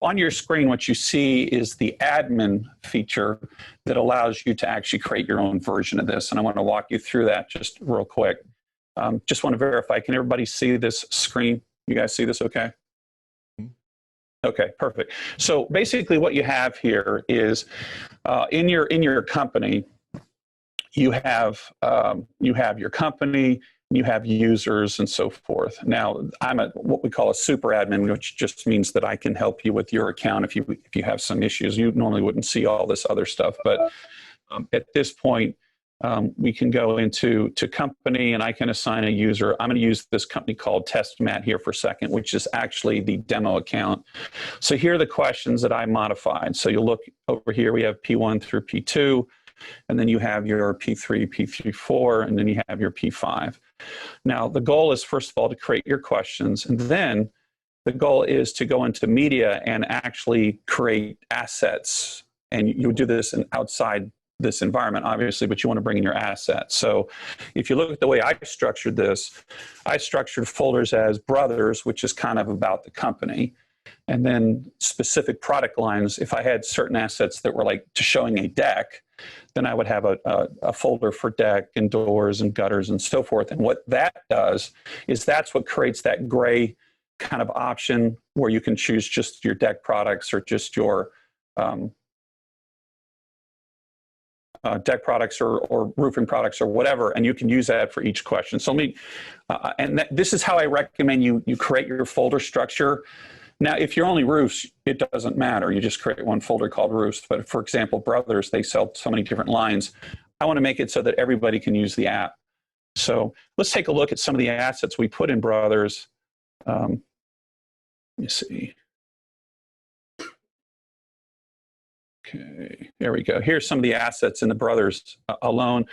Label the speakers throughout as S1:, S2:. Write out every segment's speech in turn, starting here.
S1: on your screen, what you see is the admin feature that allows you to actually create your own version of this. And I want to walk you through that just real quick. Just want to verify, can everybody see this screen? You guys see this okay? Okay, perfect. So basically what you have here is in your company, you have your company, you have users and so forth. Now, I'm what we call a super admin, which just means that I can help you with your account if you have some issues. You normally wouldn't see all this other stuff, but at this point, we can go into company and I can assign a user. I'm going to use this company called TestMat here for a second, which is actually the demo account. So here are the questions that I modified. So you'll look over here, we have P1 through P2, and then you have your P3, P3, 4, and then you have your P5. Now, the goal is, first of all, to create your questions, and then the goal is to go into media and actually create assets. And you would do this outside this environment, obviously, but you want to bring in your assets. So if you look at the way I structured this, I structured folders as brothers, which is kind of about the company. And then specific product lines, if I had certain assets that were like to showing a deck, then I would have a folder for deck and doors and gutters and so forth. And what that does is that's what creates that gray kind of option where you can choose just your deck products or just your deck products or roofing products or whatever, and you can use that for each question. So this is how I recommend you create your folder structure. Now, if you're only roofs, it doesn't matter. You just create one folder called roofs. But for example, Brothers, they sell so many different lines. I want to make it so that everybody can use the app. So let's take a look at some of the assets we put in Brothers. Let me see. Okay, there we go. Here's some of the assets in the Brothers alone.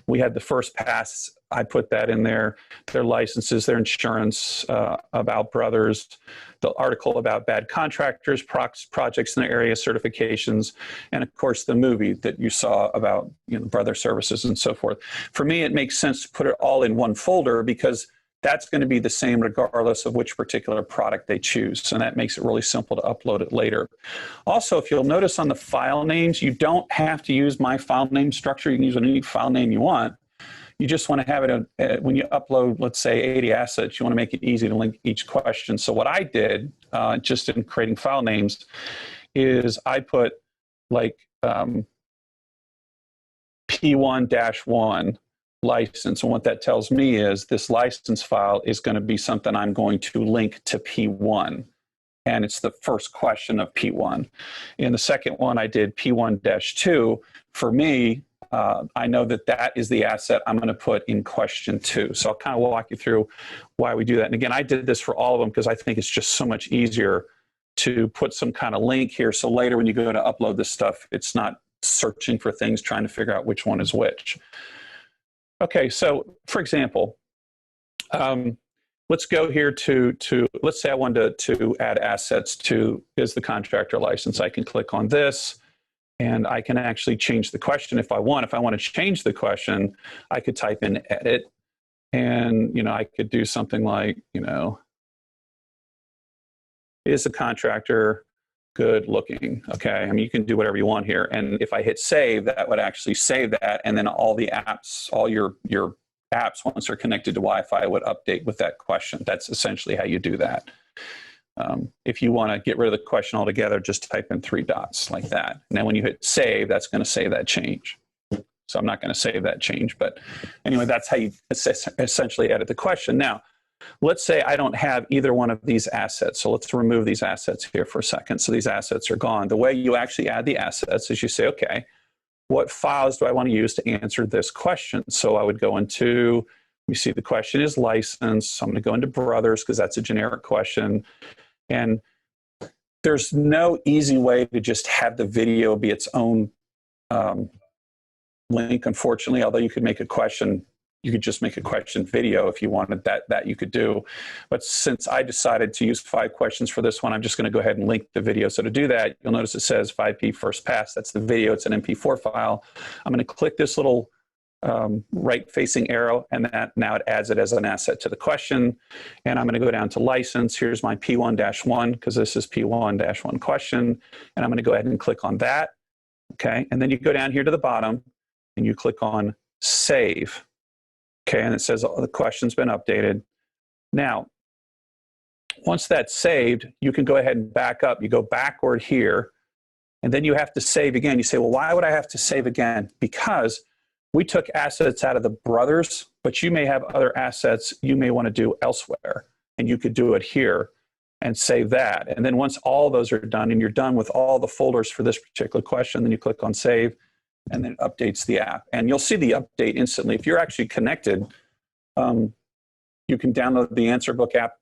S1: We had the First Pass. I put that in there. Their licenses, their insurance, about Brothers, the article about bad contractors, projects in the area, certifications, and of course the movie that you saw about Brother Services and so forth. For me, it makes sense to put it all in one folder because that's going to be the same regardless of which particular product they choose. And that makes it really simple to upload it later. Also, if you'll notice on the file names, you don't have to use my file name structure. You can use any file name you want. You just want to have it when you upload, let's say 80 assets, you want to make it easy to link each question. So what I did just in creating file names is I put like P1-1 license. And what that tells me is this license file is going to be something I'm going to link to P1. And it's the first question of P1. In the second one, I did P1-2. For me, I know that that is the asset I'm going to put in question 2. So I'll kind of walk you through why we do that. And again, I did this for all of them because I think it's just so much easier to put some kind of link here. So later when you go to upload this stuff, it's not searching for things, trying to figure out which one is which. Okay, so for example, let's go here to let's say I wanted to add assets to is the contractor license. I can click on this and I can actually change the question if I want. If I want to change the question, I could type in edit and, I could do something like, is the contractor good looking? Okay, I mean, you can do whatever you want here. And if I hit save, that would actually save that. And then all the apps, all your apps, once they're connected to Wi-Fi, would update with that question. That's essentially how you do that. If you want to get rid of the question altogether, just type in 3 dots like that. And then when you hit save, that's going to save that change. So I'm not going to save that change. But anyway, that's how you essentially edit the question. Now, let's say I don't have either one of these assets. So let's remove these assets here for a second. So these assets are gone. The way you actually add the assets is you say, okay, what files do I want to use to answer this question? So I would go into, you see the question is license. So I'm going to go into Brothers because that's a generic question. And there's no easy way to just have the video be its own link, unfortunately, although you could make a question. You could just make a question video if you wanted that you could do. But since I decided to use 5 questions for this one, I'm just going to go ahead and link the video. So to do that, you'll notice it says 5P First Pass. That's the video. It's an MP4 file. I'm going to click this little right facing arrow, and that now it adds it as an asset to the question. And I'm going to go down to license. Here's my P1-1 because this is P1-1 question. And I'm going to go ahead and click on that. Okay. And then you go down here to the bottom and you click on save. Okay. And it says the question's been updated. Now, once that's saved, you can go ahead and back up. You go backward here, and then you have to save again. You say, well, why would I have to save again? Because we took assets out of the brothers, but you may have other assets you may want to do elsewhere, and you could do it here and save that. And then once all those are done and you're done with all the folders for this particular question, then you click on save, and then it updates the app. And you'll see the update instantly. If you're actually connected, you can download the Answer Book app.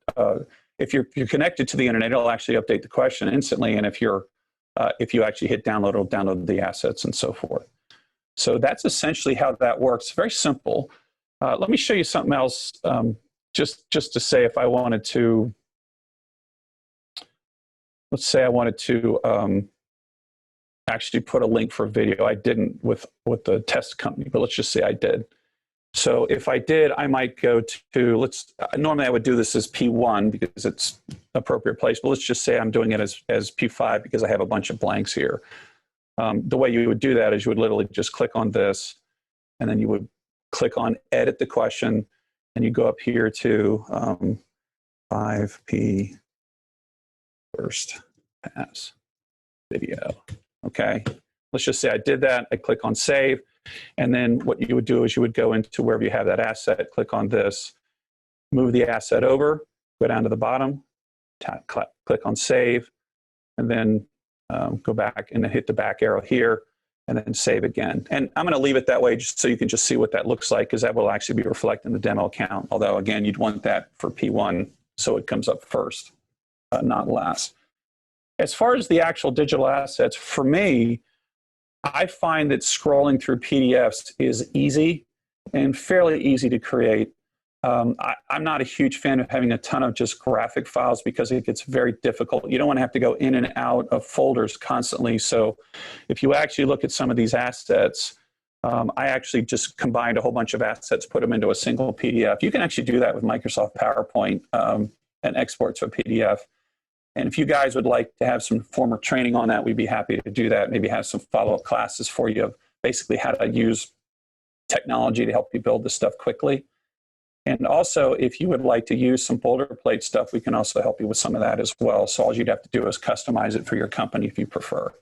S1: If you're connected to the internet, it'll actually update the question instantly. And if you actually hit download, it'll download the assets and so forth. So that's essentially how that works. Very simple. Let me show you something else, just to say if I wanted to, let's say I wanted to actually put a link for a video. I didn't with the test company, but let's just say I did. So if I did, I might go to, normally I would do this as P1 because it's appropriate place, but let's just say I'm doing it as P5 because I have a bunch of blanks here. The way you would do that is you would literally just click on this, and then you would click on edit the question, and you go up here to 5P first pass video. Okay, let's just say I did that. I click on save. And then what you would do is you would go into wherever you have that asset, click on this, move the asset over, go down to the bottom, click on save, and then go back and then hit the back arrow here, and then save again. And I'm going to leave it that way just so you can just see what that looks like, because that will actually be reflected in the demo account. Although, again, you'd want that for P1 so it comes up first, not last. As far as the actual digital assets, for me, I find that scrolling through PDFs is easy and fairly easy to create. I'm not a huge fan of having a ton of just graphic files because it gets very difficult. You don't want to have to go in and out of folders constantly. So if you actually look at some of these assets, I actually just combined a whole bunch of assets, put them into a single PDF. You can actually do that with Microsoft PowerPoint and export to a PDF. And if you guys would like to have some formal training on that, we'd be happy to do that. Maybe have some follow-up classes for you of basically how to use technology to help you build this stuff quickly. And also, if you would like to use some boilerplate stuff, we can also help you with some of that as well. So all you'd have to do is customize it for your company if you prefer.